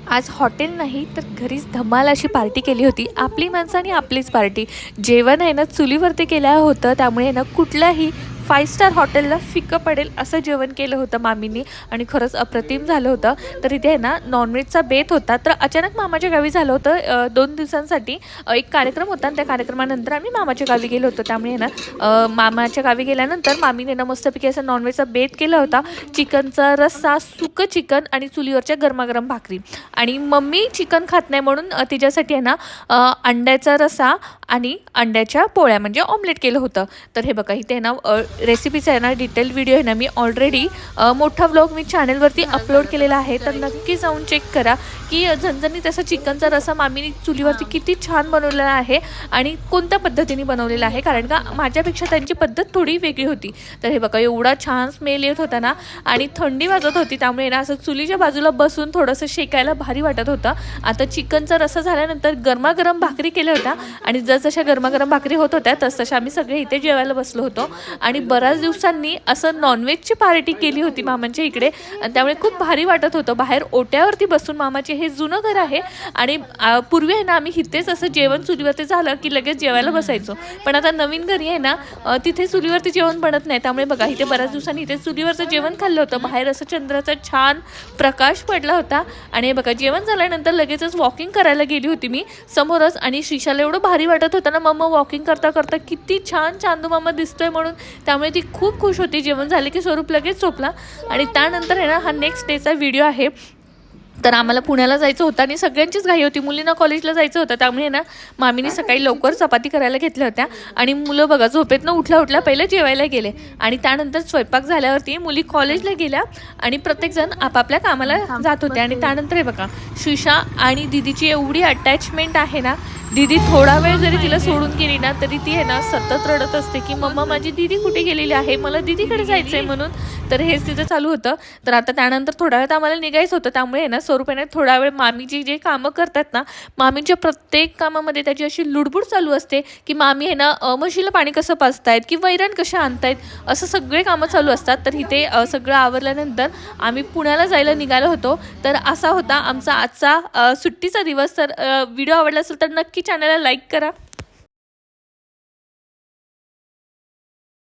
आज हॉटेल नाही तर घरीच धमाल अशी पार्टी केली होती. आपली माणसं आणि आपलीच पार्टी. जेवण आहे ना चुलीवरती केलं होतं, त्यामुळे ना कुठल्याही 5 स्टार हॉटेलला फिकं पडेल असं जेवण केलं होतं मामींनी आणि खरंच अप्रतिम झालं होतं. तर इथे आहे ना नॉनव्हेजचा बेत होता. तर अचानक मामाच्या गावी झालं होतं 2 दिवसांसाठी एक कार्यक्रम होता आणि त्या कार्यक्रमानंतर आम्ही मामाच्या गावी गेलो होतो. त्यामुळे ना मामाच्या गावी गेल्यानंतर मामीने ना मस्तपैकी असा नॉनव्हेजचा बेत केला होता. चिकनचा रस्सा, सुकं चिकन आणि चुलीवरच्या गरमागरम भाकरी. आणि मम्मी चिकन खात नाही म्हणून तिच्यासाठी आहे ना अंड्याचा रस्सा आणि अंड्याच्या पोळ्या म्हणजे ऑमलेट केलं होतं. तर हे बघा इथे ना रेसिपीचा आहे ना डिटेल व्हिडिओ आहे ना मी ऑलरेडी मोठा व्लॉग मी चॅनलवरती अपलोड केलेला आहे. तर नक्की जाऊन चेक करा की झणझणीत असा चिकनचा रस्सा मामीने चुलीवरती किती छान बनवलेला आहे आणि कोणत्या पद्धतीने बनवलेला आहे, कारण का माझ्यापेक्षा त्यांची पद्धत थोडी वेगळी होती. तर हे बघा एवढा छान स्मेल येत होता ना आणि थंडी वाजत होती, त्यामुळे ना असं चुलीच्या बाजूला बसून थोडंसं शेकायला भारी वाटत होतं. आता चिकनचा रस्सा झाल्यानंतर गरमागरम भाकरी केल्या होत्या आणि जसजशा गरमागरम भाकरी होत होत्या तसतशा आम्ही सगळे इथे जेवायला बसलो होतो. आणि बऱ्याच दिवसांनी असं नॉनव्हेजची पार्टी केली होती मामांच्या इकडे आणि त्यामुळे खूप भारी वाटत होतं. बाहेर ओट्यावरती बसून, मामाचे हे जुनं घर आहे आणि पूर्वी आहे ना आम्ही इथेच असं जेवण चुलीवरती झालं की लगेच जेवायला बसायचो. पण आता नवीन घरी आहे ना तिथे चुलीवरती जेवण बनत नाही, त्यामुळे बघा इथे बऱ्याच दिवसांनी इथे चुलीवरचं जेवण खाल्लं होतं. बाहेर असं चंद्राचा छान प्रकाश पडला होता आणि बघा जेवण झाल्यानंतर लगेचच वॉकिंग करायला गेली होती मी समोरच आणि श्रीशाला एवढं भारी वाटत होतं ना मम्मा वॉकिंग करता करता किती छान चांदू मामा दिसतोय म्हणून, त्यामुळे ती खूप खुश होती. जेवण झाले की स्वरूप लगेच झोपला आणि त्यानंतर आहे ना हा नेक्स्ट डेचा व्हिडिओ आहे. तर आम्हाला पुण्याला जायचं होतं आणि सगळ्यांचीच घाई होती, मुलींना कॉलेजला जायचं होतं, त्यामुळे ना मामीने सकाळी लवकर चपाती करायला घेतल्या होत्या आणि मुलं बघा झोपेतनं उठल्या पहिलं जेवायला गेले आणि त्यानंतर स्वयंपाक झाल्यावरती मुली कॉलेजला गेल्या आणि प्रत्येकजण आपापल्या कामाला जात होते. आणि त्यानंतर हे बघा श्रीशा आणि दीदीची एवढी अटॅचमेंट आहे ना, दीदी थोडा वेळ जरी तिला सोडून गेली ना तरी ती आहे ना सतत रडत असते की मम्मा माझी दीदी कुठे गेलेली आहे, मला दीदीकडे जायचं आहे म्हणून. तर हेच तिचं चालू होतं. तर आता त्यानंतर थोडा वेळ आम्हाला निघायचं होतं, त्यामुळे ना स्वरूपाने थोडा वेळ मामीची जे कामं करतात ना, मामीच्या प्रत्येक कामामध्ये त्याची अशी लुडबुड चालू असते की मामी आहे ना म्हशीला पाणी कसं पाजतायत की वैरण कशा आणतायत, असं सगळे कामं चालू असतात. तर इथे सगळं आवरल्यानंतर आम्ही पुण्याला जायला निघालो होतो. तर असा होता आमचा आजचा सुट्टीचा दिवस. तर व्हिडिओ आवडला असेल तर नक्की चॅनलला लाईक करा.